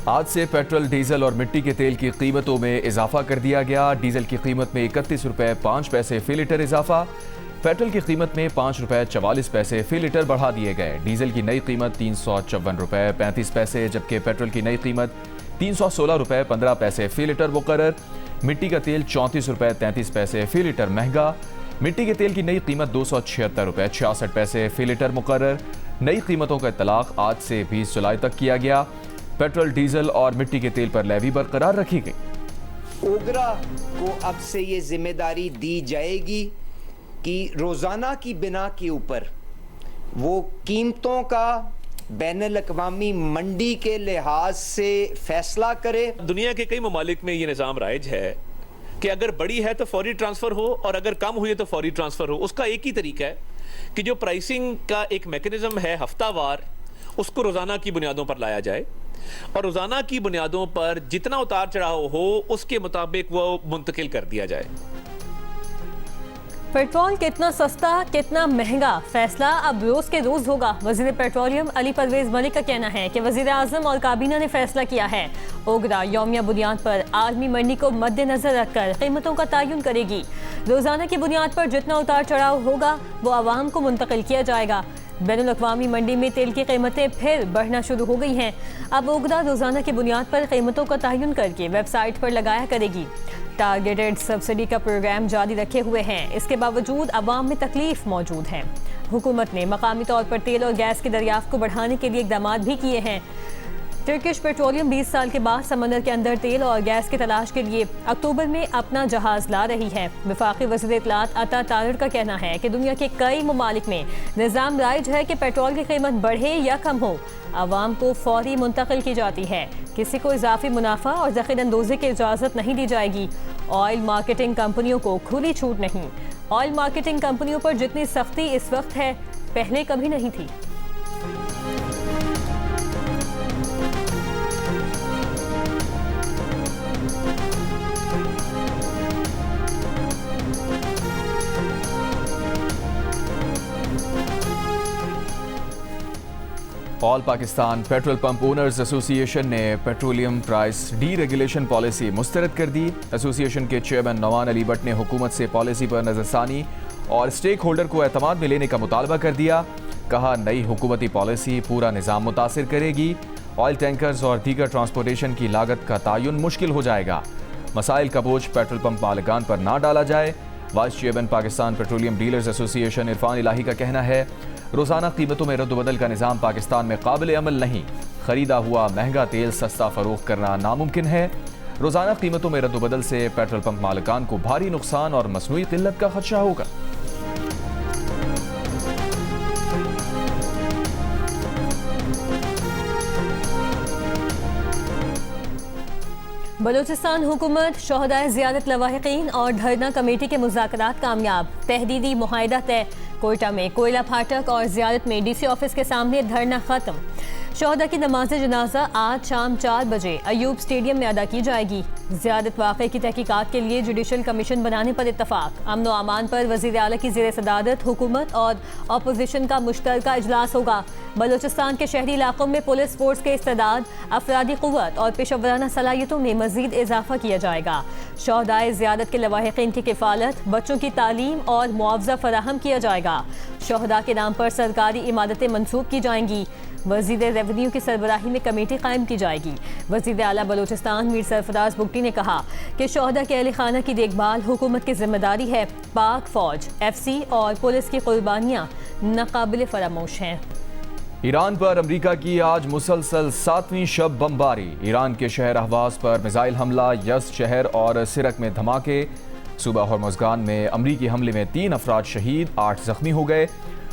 आज से petrol, diesel और मिट्टी के तेल की कीमतों में इजाफा कर दिया गया। डीजल की कीमत में 31 रुपये 5 पैसे फी लीटर इजाफा। पेट्रोल की कीमत में 5 रुपये 44 पैसे फी लीटर बढ़ा दिए गए। डीजल की नई कीमत 354 रुपये 35 पैसे, जबकि पेट्रोल की नई कीमत 316 रुपये 15 पैसे फी लीटर मुकर्रर। मिट्टी का तेल 34 रुपये 33 पैसे फी लीटर महंगा। मिट्टी के तेल की नई कीमत 276 रुपये 66 पैसे फी लीटर मुकर्रर। नई कीमतों का इतलाक आज से 20 जुलाई तक किया गया। पेट्रोल, डीजल और मिट्टी के तेल पर लेवी बरकरार रखी गई। ओगरा को अब से ये जिम्मेदारी दी जाएगी कि रोज़ाना की बिना के ऊपर वो कीमतों का बैनुल-अक़वामी मंडी के लिहाज से फैसला करे। दुनिया के कई ममालिक में ये निज़ाम राइज है कि अगर बड़ी है तो फौरी ट्रांसफ़र हो और अगर कम हुई है तो फौरी ट्रांसफ़र हो। उसका एक ही तरीका है कि जो प्राइसिंग का एक मैकेनिज्म है हफ्तावार, उसको रोज़ाना की बुनियादों पर लाया जाए और रोज़ाना की बुनियादों पर जितना उतार चढ़ाव हो उसके मुताबिक वो मुंतकिल कर दिया जाए। पेट्रोल कितना सस्ता कितना महंगा, फैसला अब रोज के रोज होगा। वजीर पेट्रोलियम अली परवेज मलिक का कहना है कि वजीर आजम और काबीना ने फैसला किया है। ओगरा यौमिया बुनियाद पर आलमी मंडी को मद्देनजर रखकर कीमतों का तयन करेगी। रोजाना की बुनियाद पर जितना उतार चढ़ाव होगा वो आवाम को मुंतकिल किया जाएगा। बैनुल-अक़वामी मंडी में तेल की कीमतें फिर बढ़ना शुरू हो गई हैं। अब ओगरा रोजाना की बुनियाद पर कीमतों का तयन करके वेबसाइट पर लगाया करेगी। टारगेटेड सब्सिडी का प्रोग्राम जारी रखे हुए हैं। इसके बावजूद अवाम में तकलीफ मौजूद है। हुकूमत ने मकामी तौर पर तेल और गैस की दरियाफ्त को बढ़ाने के लिए इक़दाम भी किए हैं। टर्किश पेट्रोलियम 20 साल के बाद समंदर के अंदर तेल और गैस की तलाश के लिए अक्टूबर में अपना जहाज ला रही है। वफाकी वज़ीर इत्तलात अता तारिर का कहना है कि दुनिया के कई ममालिक में निज़ाम राइज है कि पेट्रोल की कीमत बढ़े या कम हो, आवाम को फौरी मुंतकिल की जाती है। किसी को इजाफी मुनाफा और ज़ख़ीर अंदोज़ी की इजाज़त नहीं दी जाएगी। ऑयल मार्केटिंग कंपनियों को खुली छूट नहीं। ऑयल मार्केटिंग कंपनियों पर जितनी सख्ती इस वक्त है, पहले कभी नहीं थी। All Pakistan petrol pump owners association ने पेट्रोलियम प्राइस डीरेगुलेशन पॉलिसी मुस्तरद कर दी। एसोसिएशन के चेयरमैन नवान अली भट्ट ने हुकूमत से पॉलिसी पर नजरसानी और स्टेक होल्डर को एतमाद में लेने का मुतालबा कर दिया। कहा, नई हुकूमती पॉलिसी पूरा निज़ाम मुतासिर करेगी। ऑयल टैंकर्स और दीगर ट्रांसपोर्टेशन की लागत का तयन मुश्किल हो जाएगा। मसाइल का बोझ पेट्रोल पंप मालिकान पर ना डाला जाए। Vice chairman Pakistan petroleum dealers association Irfan Elahi का कहना है, रोजाना कीमतों में रद्द-बदल का निज़ाम पाकिस्तान में काबिल अमल नहीं। खरीदा हुआ महंगा तेल सस्ता फरोख्त करना नामुमकिन है। रोजाना कीमतों में रद्द-बदल से पेट्रोल पंप मालिकान को भारी नुकसान और मसनूई किल्लत का खदशा होगा। बलूचिस्तान हुकूमत, शोहदाए ज़ियारत लवाहिकीन और धरना कमेटी के मुज़ाकरात कामयाब। तहदीदी मुआहिदा तय। कोयटा में कोयला फाटक और ज़ियारत में डीसी ऑफिस के सामने धरना खत्म। शोहदा की नमाज जनाजा आज शाम 4 बजे अयूब स्टेडियम में अदा की जाएगी। ज़ियारत वाक़े की तहकीकात के लिए जुडिशल कमीशन बनाने पर इत्तफाक। अमन व अमान पर वज़ीर आला की ज़ेर सदारत हुकूमत और अपोजिशन का मुश्तरका इजलास होगा। बलूचिस्तान के शहरी इलाकों में पुलिस फोर्स के इस्तेदाद, अफरादी क़ुव्वत और पेशवराना सलाहियतों में मज़ीद इजाफा किया जाएगा। शोहदाए ज़ियारत के लवाहिकीन की किफ़ालत, बच्चों की तालीम और मुआवजा फराहम किया जाएगा। शोहदा के नाम पर सरकारी इमारतें मनसूब की जाएंगी। वज़ीर रेवेन्यू की सरबराही में कमेटी कायम की जाएगी। वज़ीर आला बलूचिस्तान मीर सरफराज बुगटी ने कहा कि शोहदा के अहले खाना की देखभाल हुकूमत की जिम्मेदारी है। पाक फौज, FC और पुलिस की कुर्बानियाँ नाकाबिल फरामोश हैं। ईरान पर अमरीका की आज मुसलसल 7वीं शब बमबारी। ईरान के शहर अहवाज पर मिसाइल हमला, यज़्द शहर और सिरक में धमाके। सूबा होर्मुज़गान में अमरीकी हमले में 3 अफराद शहीद, 8 जख्मी हो गए।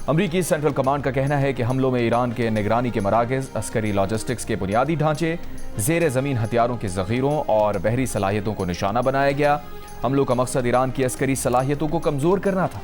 अमरीकी सेंट्रल कमांड का कहना है कि हमलों में ईरान के निगरानी के मराकज़, अस्करी लॉजिस्टिक्स के बुनियादी ढांचे, ज़ेर ज़मीन हथियारों के ज़ख़ीरों और बहरी सलाहियतों को निशाना बनाया गया। हमलों का मकसद ईरान की अस्करी सलाहियतों को कमज़ोर करना था।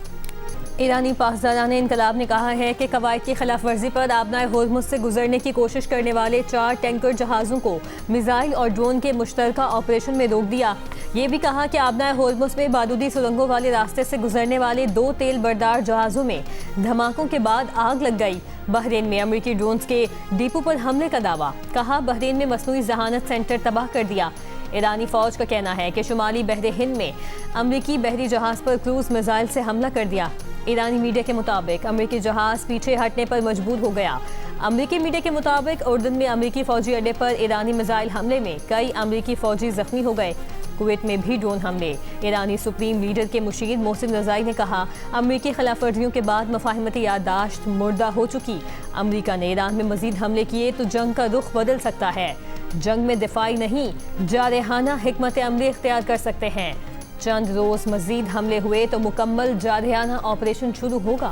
ईरानी पासदारान इनकलाब ने कहा है कि कवायद की खिलाफ वर्जी पर आबनाए होर्मुज से गुजरने की कोशिश करने वाले 4 टैंकर जहाज़ों को मिसाइल और ड्रोन के मुश्तरका ऑपरेशन में रोक दिया। ये भी कहा कि आबनाए होर्मुज में बारूदी सुरंगों वाले रास्ते से गुजरने वाले 2 तेल बरदार जहाज़ों में धमाकों के बाद आग लग गई। बहरीन में अमरीकी ड्रोन्स के डिपो पर हमले का दावा, कहा बहरीन में मसनूई जहानत सेंटर तबाह कर दिया। ईरानी फौज का कहना है कि शुमाली बहरे हिंद में अमरीकी बहरी जहाज पर क्रूज मिसाइल से हमला कर दिया। ईरानी मीडिया के मुताबिक अमरीकी जहाज पीछे हटने पर मजबूर हो गया। अमरीकी मीडिया के मुताबिक उर्दन में अमरीकी फौजी अड्डे पर ईरानी मिसाइल हमले में कई अमरीकी फौजी जख्मी हो गए। कुवैत में भी ड्रोन हमले। ईरानी सुप्रीम लीडर के मुशीर मोहसिन रज़ाई ने कहा, अमरीकी खिलाफ वर्जियों के बाद मफाहमती याददाश्त मुर्दा हो चुकी। अमरीका ने ईरान में मजीद हमले किए तो जंग का रुख बदल सकता है। जंग में दिफाई नहीं, जारहाना हिकमत अमली इख्तियार कर सकते हैं। चंद रोज मजीद हमले हुए तो मुकम्मल जारहाना ऑपरेशन शुरू होगा।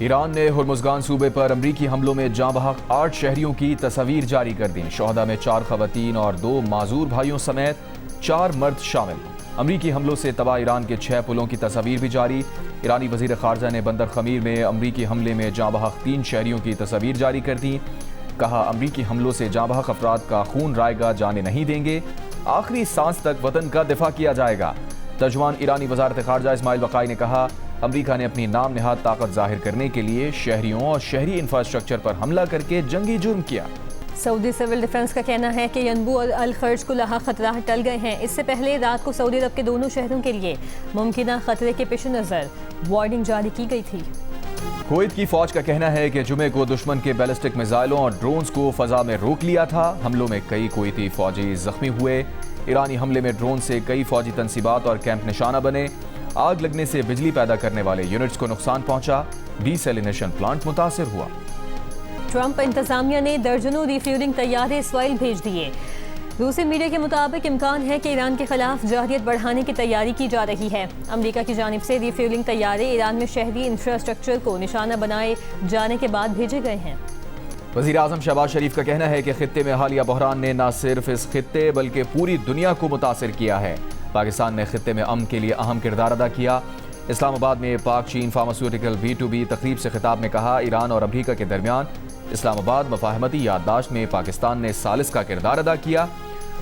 ईरान ने हुर्मुज़गान सूबे पर अमरीकी हमलों में जाँ बहक 8 शहरियों की तस्वीर जारी कर दी। शोहदा में 4 खवातीन और 2 माजूर भाइयों समेत 4 मर्द शामिल। अमरीकी हमलों से तबाह ईरान के 6 पुलों की तस्वीर भी जारी। ईरानी वजीर खारजा ने बंदर खमीर में अमरीकी हमले में जाँ बहक 3 शहरियों की तस्वीर जारी कर दी। कहा, अमरीकी हमलों से जाँ बहक अफराद का खून रायगा जाने नहीं देंगे। आखिरी सांस तक वतन का दिफा किया जाएगा। तर्जुमान ईरानी वजारत खारजा इस्माइल वक़ाई ने कहा, अमरीका ने अपनी नाम नहाद ताकत जाहिर करने के लिए शहरियों और शहरी इंफ्रास्ट्रक्चर पर हमला करके जंगी जुर्म किया। सऊदी सिविल डिफेंस का कहना है कि यनबू और अल खर्ज को लहा खतरा टल गए हैं। इससे पहले रात को सऊदी अरब के दोनों शहरों के लिए मुमकिन खतरे के पेश नज़र वार्निंग जारी की गई थी। कुवैत की फौज का कहना है कि जुमे को दुश्मन के बैलिस्टिक मिसाइलों और ड्रोन्स को फजा में रोक लिया था। हमलों में कई कुवैती फौजी जख्मी हुए। ईरानी हमले में ड्रोन से कई फौजी तंसीबात और कैंप निशाना बने। आग लगने से बिजली पैदा करने वाले यूनिट्स को नुकसान पहुंचा। डीसैलिनेशन प्लांट मुतासिर हुआ। ट्रंप इंतजामिया ने दर्जनों रिफ्यूलिंग तैयारे इसराइल भेज दिए। रूसी मीडिया के मुताबिक इम्कान है कि ईरान के खिलाफ जहरियत बढ़ाने की तैयारी की जा रही है। अमेरिका की जानिब से रिफ्यूलिंग तैयारे ईरान में शहरी इंफ्रास्ट्रक्चर को निशाना बनाए जाने के बाद भेजे गए हैं। वज़ीर आज़म शहबाज शरीफ का कहना है कि खित्ते में हालिया बहरान ने न सिर्फ इस खित्ते बल्कि पूरी दुनिया को मुतासिर किया है। पाकिस्तान ने खित्ते में अमन के लिए अहम किरदार अदा किया। इस्लामाबाद में पाक चीन फार्मास्यूटिकल B2B तकरीब से खिताब में कहा, ईरान और अमरीका के दरमियान इस्लामाबाद मफाहमती याददाश्त में पाकिस्तान ने सालिस का किरदार अदा किया।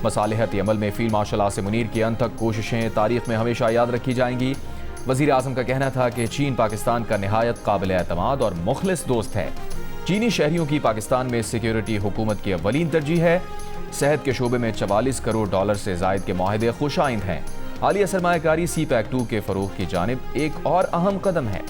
मसालिहती अमल में फील्ड मार्शल आसिम मुनीर की अनथक कोशिशें तारीख में हमेशा याद रखी जाएंगी। वज़ीर आज़म का कहना था कि चीन पाकिस्तान का निहायत काबिल एतमाद और मुखलिस दोस्त है। चीनी शहरियों की पाकिस्तान में सिक्योरिटी हुकूमत की अव्वलीन तरजीह है। सेहत के शोबे में $44 करोड़ से जायद के मुआहदे खुश आइंद हैं। हालिया सरमायाकारी CPEC 2 के फरोग की जानिब एक और अहम कदम है।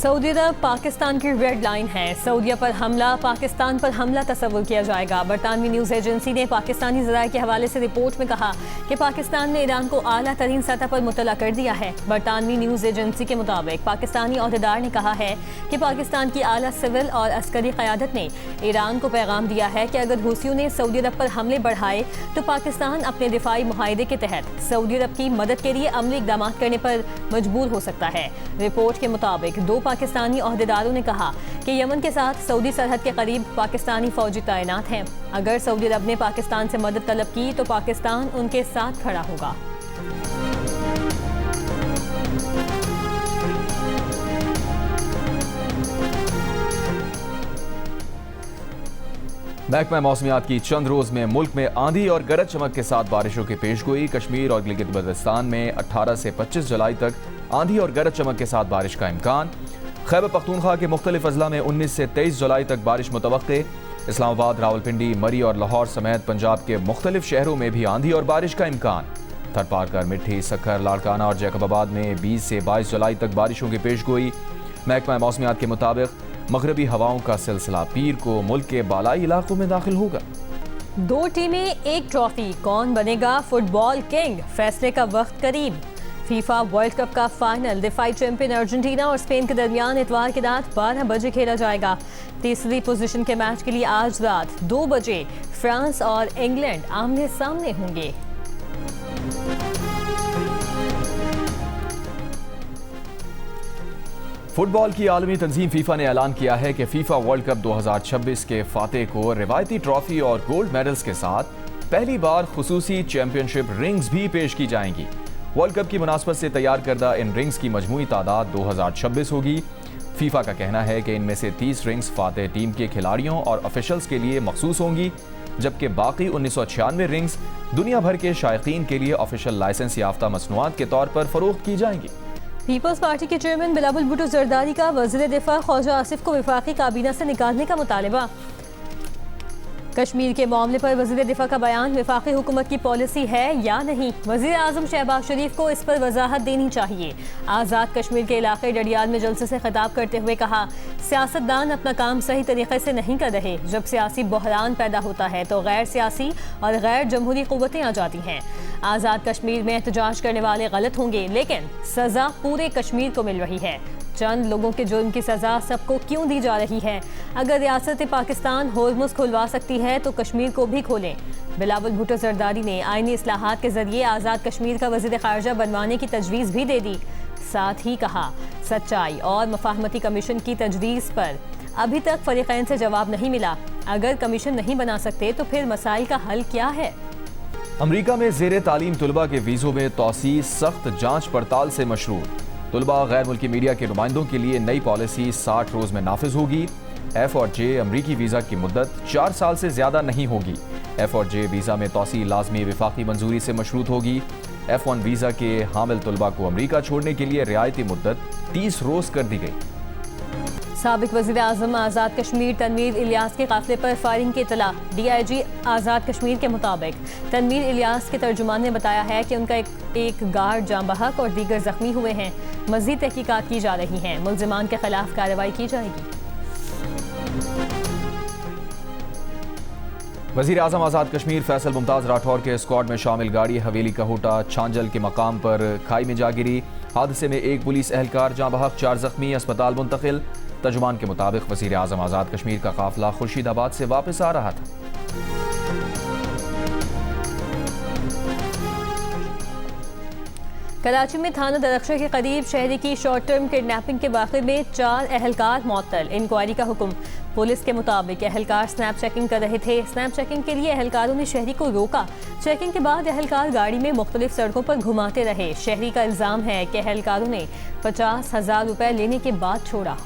सऊदी अरब पाकिस्तान की रेड लाइन है। सऊदीया पर हमला पाकिस्तान पर हमला तस्वुर किया जाएगा। बरतानवी न्यूज़ एजेंसी ने पाकिस्तानी ज़राए के हवाले से रिपोर्ट में कहा कि पाकिस्तान ने ईरान को आला तरीन सतह पर मुतला कर दिया है। बरतानवी न्यूज़ एजेंसी के मुताबिक पाकिस्तानी अहदेदार ने कहा है कि पाकिस्तान की आला सिविल और अस्करी क़यादत ने ईरान को पैगाम दिया है कि अगर हुसियों ने सऊदी अरब पर हमले बढ़ाए तो पाकिस्तान अपने दिफाई मुआहदे के तहत सऊदी अरब की मदद के लिए अमली इक़दाम करने पर मजबूर हो सकता है। रिपोर्ट के मुताबिक 2 पाकिस्तानी अहदेदारों ने कहा कि यमन के साथ सऊदी सरहद के करीब पाकिस्तानी फौजी तैनात हैं। अगर सऊदी अरब ने पाकिस्तान से मदद तलब की तो पाकिस्तान उनके साथ खड़ा होगा। महकमा मौसमियात की चंद रोज में मुल्क में आंधी और गरज चमक के साथ बारिशों की पेशगोई। कश्मीर और गिलगित बल्तिस्तान में 18 से 25 जुलाई तक आंधी और गरज चमक के साथ बारिश का इम्कान। खैबर पख्तूनख्वा के मुख्तलिफ अजला में 19 से 23 जुलाई तक बारिश मुतवक्के। इस्लामाबाद, रावलपिंडी, मरी और लाहौर समेत पंजाब के मुख्तलिफ शहरों में भी आंधी और बारिश का इम्कान। थरपारकर, मिट्टी, सक्खर, लाड़काना और जैकबाबाद में 20 से 22 जुलाई तक बारिशों की पेशगोई। महकमा मौसमियात के मुताबिक मगरबी हवाओं का सिलसिला पीर को मुल्क के बालाई इलाकों में दाखिल होगा। 2 टीमें, 1 ट्रॉफी, कौन बनेगा फुटबॉल किंग? फैसले का वक्त करीब। फीफा वर्ल्ड कप का फाइनल दिफाई चैंपियन अर्जेंटीना और स्पेन के दरमियान इतवार की रात 12 बजे खेला जाएगा। तीसरी पोजीशन के मैच के लिए आज रात 2 बजे फ्रांस और इंग्लैंड आमने सामने होंगे। फुटबॉल की आलमी तंजीम फीफा ने ऐलान किया है कि फीफा वर्ल्ड कप 2026 के फातेह को रिवायती ट्रॉफी और गोल्ड मेडल्स के साथ पहली बार खुसूसी चैंपियनशिप रिंग्स भी पेश की जाएंगी। वर्ल्ड कप की मुनासबत से तैयार करदा इन रिंग्स की मजमूई तादाद 2026 होगी। फीफा का कहना है कि इनमें से 30 रिंग्स फातेह टीम के खिलाड़ियों और ऑफिशियल्स के लिए मखसूस होंगी, जबकि बाकी 1996 रिंग्स दुनिया भर के शायकीन के लिए ऑफिशियल लाइसेंस याफ्ता मसनूआत के तौर पर फरोख्त की जाएंगी। पीपल्स पार्टी के चेयरमैन बिलावल भुट्टो जरदारी का वज़ीर दिफा ख्वाजा आसिफ को वफाकी काबीना से निकालने का मुतालबा। कश्मीर के मामले पर वज़ीर दिफा का बयान वफाकी हुकूमत की पॉलिसी है या नहीं, वज़ीर आज़म शहबाज शरीफ को इस पर वजाहत देनी चाहिए। आज़ाद कश्मीर के इलाके डडियाल में जलसे से खिताब करते हुए कहा, सियासतदान अपना काम सही तरीके से नहीं कर रहे। जब सियासी बहरान पैदा होता है तो गैर सियासी और गैर जमहूरी क़ुव्वतें आ जाती हैं। आज़ाद कश्मीर में एहतजाज करने वाले गलत होंगे, लेकिन सज़ा पूरे कश्मीर को मिल रही है। चंद लोगों के जुर्म की सज़ा सबको क्यों दी जा रही है? अगर रियासत पाकिस्तान होर्मुज़ खुलवा सकती है तो कश्मीर को भी खोलें। बिलावल भुट्टो जरदारी ने आईनी इस्लाहात के जरिए आज़ाद कश्मीर का वज़ीर ख़ारजा बनवाने की तजवीज़ भी दे दी। साथ ही कहा, सच्चाई और मफाहमती कमीशन की तजवीज़ पर अभी तक फ़रीक़ैन से जवाब नहीं मिला। अगर कमीशन नहीं बना सकते तो फिर मसाइल का हल क्या है? अमरीका में ज़ेरे तालीम तुलबा के वीज़ों में तौसीह सख्त जांच पड़ताल से मशरूर। तुलबा गैर मुल्की मीडिया के नुमाइंदों के लिए नई पॉलिसी 60 रोज़ में नाफिज होगी। F और J अमरीकी वीज़ा की मुद्दत 4 साल से ज़्यादा नहीं होगी। F और J वीज़ा में तौसीह लाजमी वफाकी मंजूरी से मशरूत होगी। F1 वीज़ा के हामिल तुलबा को अमरीका छोड़ने के लिए रियायती मुद्दत 30 रोज़ कर दी गई। साबिक वज़ीर आज़म आज़ाद कश्मीर तनवीर इलियास के काफ़िले पर फायरिंग की इत्तला। DIG आज़ाद कश्मीर के मुताबिक तनवीर इलियास के तर्जुमान ने बताया है कि उनका एक गार्ड जाँ बहक और दीगर जख्मी हुए हैं। मज़ीद तहकीकात की जा रही हैं, मुल्ज़िमान के खिलाफ कार्रवाई की जाएगी। वज़ीर आज़म आज़ाद कश्मीर फैसल मुमताज़ राठौर के स्क्वाड में शामिल गाड़ी हवेली कहूटा छांजल के मकाम पर खाई में जा गिरी। हादसे में एक पुलिस एहलकार जाँ बहक, 4 जख्मी, अस्पताल मुंतकिल। तर्जुमान के मुताबिक वज़ीर आज़म आज़ाद कश्मीर का काफिला खुर्शीदाबाद से वापस आ रहा था। कराची में थाना दरख्शा के करीब शहरी की शॉर्ट टर्म किडनैपिंग के वाक़े में 4 एहलकार मुअत्तल। इंक्वायरी का हुक्म। पुलिस के मुताबिक एहलकार स्नैप चेकिंग कर रहे थे। स्नैप चेकिंग के लिए एहलकारों ने शहरी को रोका। चेकिंग के बाद एहलकार गाड़ी में मुख्तलिफ सड़कों पर घुमाते रहे। शहरी का इल्ज़ाम है कि एहलकारों ने 50,000 रुपये लेने के बाद छोड़ा।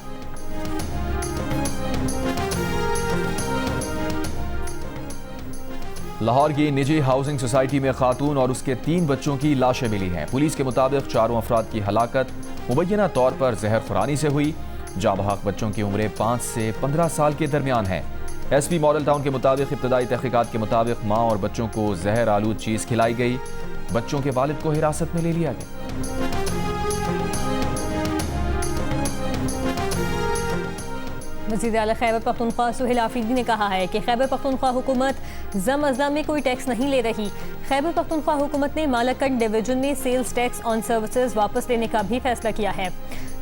लाहौर की निजी हाउसिंग सोसाइटी में खातून और उसके 3 बच्चों की लाशें मिली हैं। पुलिस के मुताबिक चारों अफराद की हलाकत मुबैना तौर पर जहर खुरानी से हुई। जाँ बहक बच्चों की उम्रें 5 से 15 साल के दरमियान है। SP मॉडल टाउन के मुताबिक इब्तदाई तहकीकात के मुताबिक माँ और बच्चों को जहर आलूद चीज़ खिलाई गई। बच्चों के वालिद को हिरासत में ले लिया गया। वज़ीर आला खैबर पख्तूनख्वा सुहेल आफरीदी ने कहा है कि खैबर पख्तूनख्वा हुकूमत ज़म अज़ला में कोई टैक्स नहीं ले रही। खैबर पख्तूनख्वा हुकूमत ने मालाकट डिवीजन में सेल्स टैक्स ऑन सर्विसेज वापस लेने का भी फैसला किया है।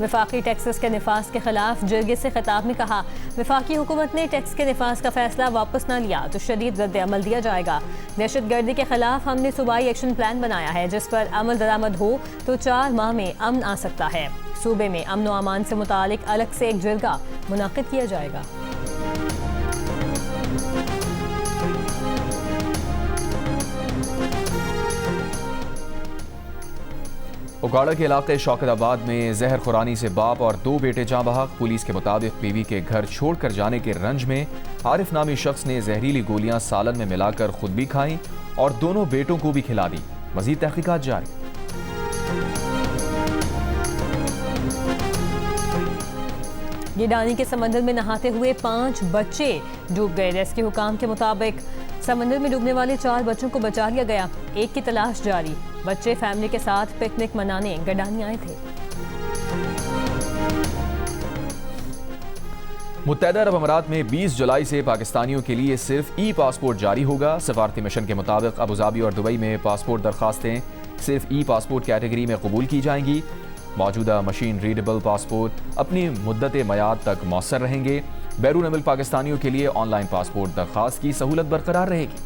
वफाकी टैक्सेस के निफाज के खिलाफ जरगे से खिताब में कहा, वफाकी हुकूमत ने टैक्स के निफाज का फैसला वापस न लिया तो शदीद रद्द अमल दिया जाएगा। दहशत गर्दी के खिलाफ हमने सूबाई एक्शन प्लान बनाया है, जिस पर अमल दरामद हो तो 4 माह में अमन आ सकता है। सूबे में अमन व अमान से मुतालिक अलग से एक जरगा मुनाकिद किया जाएगा। उकाड़ा के इलाके शौकताबाद में जहर खुरानी से बाप और 2 बेटे जाँ बहक। पुलिस के मुताबिक बीवी के घर छोड़कर जाने के रंज में आरिफ नामी शख्स ने जहरीली गोलियां सालन में मिलाकर खुद भी खाईं और दोनों बेटों को भी खिला दी। मजीद तहकीकात जारी। गिडानी के समंदर में नहाते हुए 5 बच्चे डूब गए। रेस्क्यू हुकाम के मुताबिक समंदर में डूबने वाले 4 बच्चों को बचा लिया गया। एक की तलाश जारी। बच्चे फैमिली के साथ पिकनिक मनाने गिडानी आए थे। मुत्तहदा अरब अमारात में 20 जुलाई से पाकिस्तानियों के लिए सिर्फ ई-पासपोर्ट जारी होगा। सफारती मिशन के मुताबिक अबूधाबी और दुबई में पासपोर्ट दरखास्तें सिर्फ ई-पासपोर्ट कैटेगरी में कबूल की जाएंगी। मौजूदा मशीन रीडेबल पासपोर्ट अपनी मुद्दत मयाद तक मौसर रहेंगे। बैरून मुल्क पाकिस्तानियों के लिए ऑनलाइन पासपोर्ट दरखास्त की सहूलत बरकरार रहेगी।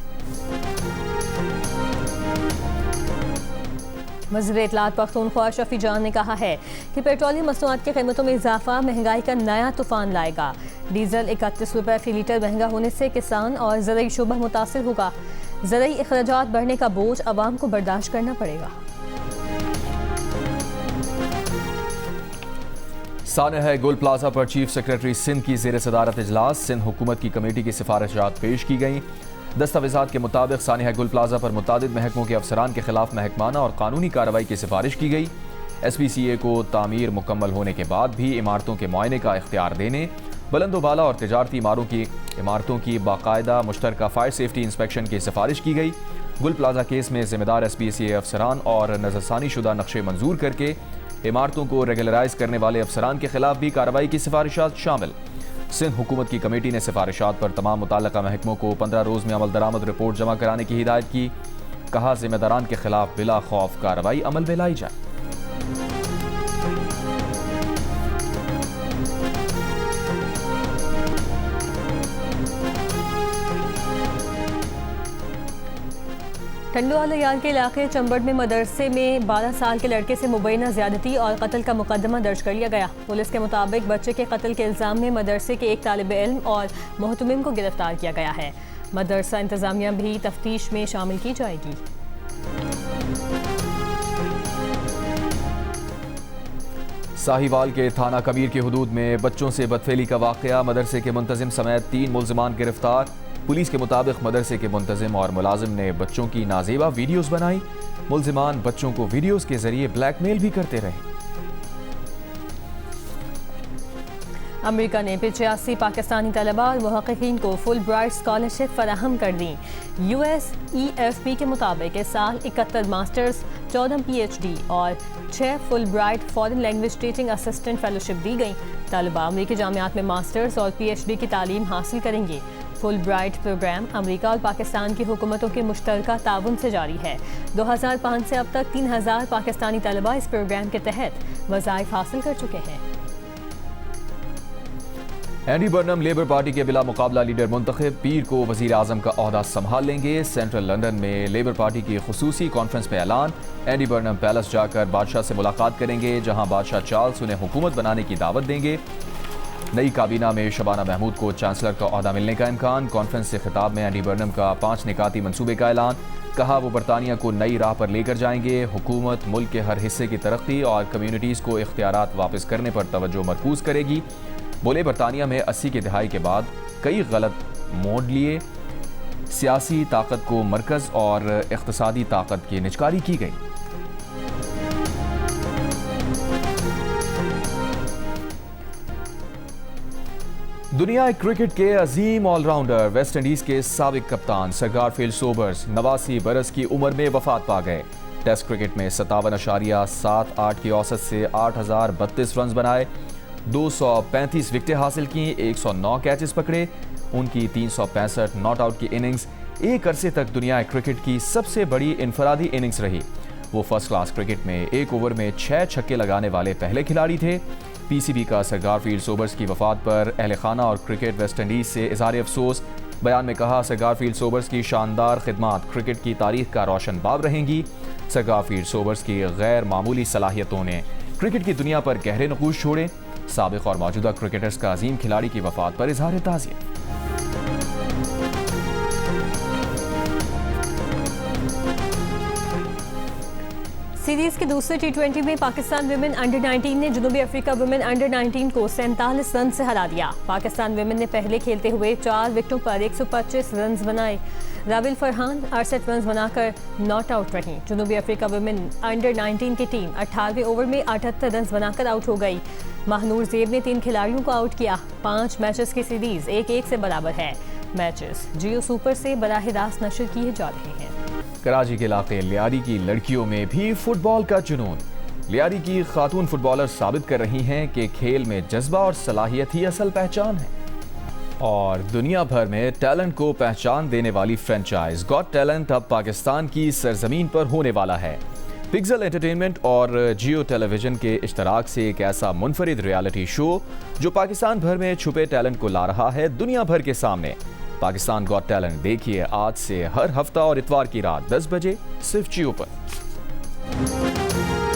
वज़ीर इत्तलात पख्तूनख्वा शफी जान ने कहा है कि पेट्रोलियम मसनूआत की कीमतों में इजाफा महंगाई का नया तूफान लाएगा। डीजल 31 रुपये फी लीटर महंगा होने से किसान और ज़रूरी शोबा मुतासिर होगा। ज़रूरी अखराजात बढ़ने का बोझ अवाम को बर्दाश्त करना पड़ेगा। सानहा गुल प्लाजा पर चीफ सेक्रेटरी सिंध की ज़ेर सदारत इजलास। सिंध हुकूमत की कमेटी की सिफारिशात पेश की गई। दस्तावेजात के मुताबिक सानहा गुल प्लाजा पर मुतादिद महकमों के अफसरान के खिलाफ महकमाना और कानूनी कार्रवाई की सिफारिश की गई। SPCA को तामीर मुकम्मल होने के बाद भी इमारतों के मुआयने का इख्तियार देने, बुलंदोबाला और तिजारती इमारतों की बाकायदा मुश्तरका फायर सेफ्टी इंस्पेक्शन की सिफारिश की गई। गुल प्लाजा केस में जिम्मेदार SPCA अफसरान और नजरसानी शुदा नक्शे मंजूर करके इमारतों को रेगुलराइज करने वाले अफसरान के खिलाफ भी कार्रवाई की सिफारिशात शामिल। सिंध हुकूमत की कमेटी ने सिफारिशात पर तमाम मुताल्लिका महकमों को 15 रोज़ में अमल दरामद रिपोर्ट जमा कराने की हिदायत की। कहा जिम्मेदारान के खिलाफ बिला खौफ कार्रवाई अमल में लाई जाए। टंडोवाला यार्ड के इलाके चंबड़ में मदरसे में 12 साल के लड़के से मुबैना ज्यादती और कत्ल का मुकदमा दर्ज कर लिया गया। पुलिस के मुताबिक बच्चे के कत्ल के इल्जाम में मदरसे के एक तालिब इल्म और मोहतमिम को गिरफ्तार किया गया है। मदरसा इंतजामिया भी तफ्तीश में शामिल की जाएगी। साहिवाल के थाना कबीर की हुदूद में बच्चों से बदफेली का वाकया। मदरसे के मुंतजिम समेत 3 मुल्जिमान गिरफ्तार। पुलिस के मुताबिक मदरसे के मुंतजिम और मुलाजिम ने बच्चों की नाजेबा वीडियोस बनाई। मुल्जिमान बच्चों को वीडियोस के जरिए ब्लैकमेल भी करते रहे। अमेरिका ने 85 पाकिस्तानी तलबा और मुहक्किकीन को फुल ब्राइट स्कॉलरशिप फराहम कर दी। USEFP के मुताबिक इस साल 71 मास्टर्स, 14 PhD और 6 Fulbright foreign language teaching assistant fellowship दी गई। तलबा अमेरिकी जामियात में मास्टर्स और PhD की तालीम हासिल करेंगे। फुल ब्राइट प्रोग्राम अमेरिका और पाकिस्तान की हुकूमतों के मुश्तरका ताउन से जारी है। 2005 से अब तक 3000 पाकिस्तानी तलबा इस प्रोग्राम के तहत वज़ाइफ हासिल कर चुके हैं। एंडी बर्नम लेबर पार्टी के बिला मुकाबला लीडर मुंतखब, पीर को वजीर आजम का ओहदा संभाल लेंगे। सेंट्रल लंदन में लेबर पार्टी की खुसूसी कॉन्फ्रेंस में ऐलान। एंडी बर्नम पैलेस जाकर बादशाह से मुलाकात करेंगे, जहां बादशाह चार्ल्स उन्हें हुकूमत बनाने की दावत देंगे। नई काबीना में शबाना महमूद को चांसलर का ओहदा मिलने का इम्कान। कॉन्फ्रेंस से खिताब में एंडी बर्नम का 5 निकाती मंसूबे का ऐलान। कहा वो बरतानिया को नई राह पर लेकर जाएंगे। हुकूमत मुल्क के हर हिस्से की तरक्की और कम्युनिटीज़ को इख्तियारात वापस करने पर तवज्जो मरकूज करेगी। बोले बरतानिया में 80 की दहाई के बाद कई गलत मोड़ लिए। सियासी ताकत को मरकज़ और इक़्तिसादी ताकत की निचकारी की गई। दुनिया क्रिकेट के अजीम ऑलराउंडर वेस्ट इंडीज के साबिक कप्तान सर गारफील्ड सोबर्स 89 बरस की उम्र में वफात पा गए। टेस्ट क्रिकेट में 57.78 की औसत से 8032 रन बनाए, 235 विकेटें हासिल की, 109 कैचेस पकड़े। उनकी 365 नॉट आउट की इनिंग्स एक अरसे तक दुनिया क्रिकेट की सबसे बड़ी इनफरादी इनिंग्स रही। वो फर्स्ट क्लास क्रिकेट में एक ओवर में 6 छक्के लगाने वाले पहले खिलाड़ी थे। PCB का सर गारफील्ड सोबर्स की वफात पर अहले खाना और क्रिकेट वेस्ट इंडीज से इज़हार अफसोस। बयान में कहा सर गारफील्ड सोबर्स की शानदार खिदमात क्रिकेट की तारीख का रोशन बाब रहेंगी। सर गारफील्ड सोबर्स की गैर मामूली सलाहियतों ने क्रिकेट की दुनिया पर गहरे नकूश छोड़े। साबिक और मौजूदा क्रिकेटर्स का अजीम खिलाड़ी की वफात पर इज़हार ताज़ियत। सीरीज के दूसरे T20 में पाकिस्तान वुमेन अंडर 19 ने जनूबी अफ्रीका वुमेन अंडर 19 को 47 रन से हरा दिया। पाकिस्तान वुमेन ने पहले खेलते हुए 4 विकेटों पर 125 रन बनाए। राबिल फरहान 68 रन बनाकर नॉट आउट रही। जनूबी अफ्रीका वुमेन अंडर 19 की टीम 18वें ओवर में 78 रन बनाकर आउट हो गई। महानूर ज़ेब ने 3 खिलाड़ियों को आउट किया। 5 मैचेस की सीरीज 1-1 से बराबर है। मैचेस जियो सुपर से बराह रास्त नशर किए जा रहे हैं। कराची के इलाके लियारी की लड़कियों में भी फुटबॉल का जुनून। लियारी की खातून फुटबॉलर साबित कर रही हैं कि खेल में जज्बा और सलाहियत ही असल पहचान है। और दुनिया भर में टैलेंट को पहचान देने वाली फ्रेंचाइज गॉट टैलेंट अब पाकिस्तान की सरजमीन पर होने वाला है। पिक्सल एंटरटेनमेंट और जियो टेलीविजन के इश्तराक से एक ऐसा मुनफरिद रियलिटी शो जो पाकिस्तान भर में छुपे टैलेंट को ला रहा है दुनिया भर के सामने। पाकिस्तान गॉट टैलेंट देखिए आज से हर हफ्ता और इतवार की रात 10 बजे सिर्फ जियो पर। है।